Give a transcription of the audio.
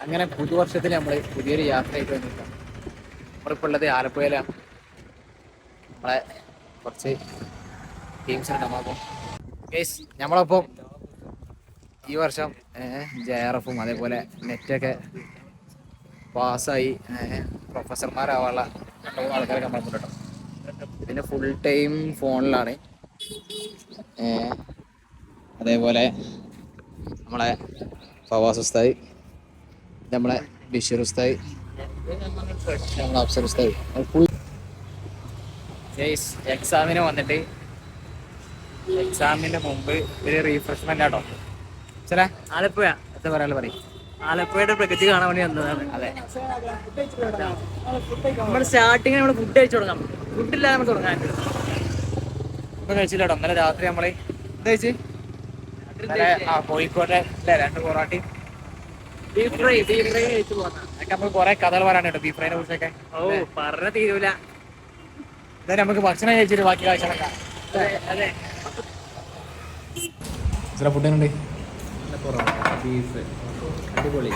അങ്ങനെ പുതുവർഷത്തിൽ നമ്മൾ പുതിയൊരു യാത്രയായിട്ട് വന്നിരിക്കാം. നമ്മളിപ്പോൾ ഉള്ളത് ആലപ്പുഴയിലാണ്. നമ്മളെ കുറച്ച് ടീംസ് ഉണ്ട്. നമ്മളപ്പം നമ്മളപ്പം ഈ വർഷം JRF അതേപോലെ നെറ്റൊക്കെ പാസ്സായി പ്രൊഫസർമാരാവാനുള്ള 2-3 ആൾക്കാരൊക്കെ നമ്മൾ കേട്ടോ. പിന്നെ ഫുൾ ടൈം ഫോണിലാണ്. അതേപോലെ നമ്മളെ ഫവാസ് ഉസ്താദ്, നമ്മളെ ബഷീർ ഉസ്താദ്, നമ്മളെ അഫ്സൽ ഉസ്താദ് ഫുൾ എക്സാമിന് വന്നിട്ട് എക്സാമിന് മുമ്പ് ഒരു റീഫ്രഷ്മെന്റ് ആട്ടോ. ചില ആലപ്പുഴ എന്താ പറയാനുള്ള പറയും, ആലപ്പുഴയുടെ പ്രകൃതി കാണാൻ വേണ്ടി വന്നതാണ്. അതെ. നമ്മൾ സ്റ്റാർട്ടിങ് നമ്മൾ ഫുഡ് കഴിച്ചു തുടങ്ങാം. ഫുഡില്ലാതെ നമ്മൾ തുടങ്ങാൻ ഒന്നും കഴിച്ചില്ല കേട്ടോ. ഇന്നലെ രാത്രി നമ്മള് എന്താ കഴിച്ച് കോഴിക്കോട്ടെ 2 പൊറോട്ടയും ബീഫ് ഫ്രൈ കഴിച്ചു പോകാം. അതൊക്കെ നമുക്ക് കുറെ കഥകൾ പറയാൻ കേട്ടോ ബീഫ് ഫ്രൈനെ കുറിച്ചൊക്കെ. പറഞ്ഞ തീരൂല. എന്തായാലും നമുക്ക് ഭക്ഷണം കഴിച്ചിട്ട് ബാക്കി കാഴ്ചകളൊക്കെ. അതെ, ഫുഡ് ഉണ്ട്. ബീഫ് അടിപൊളി.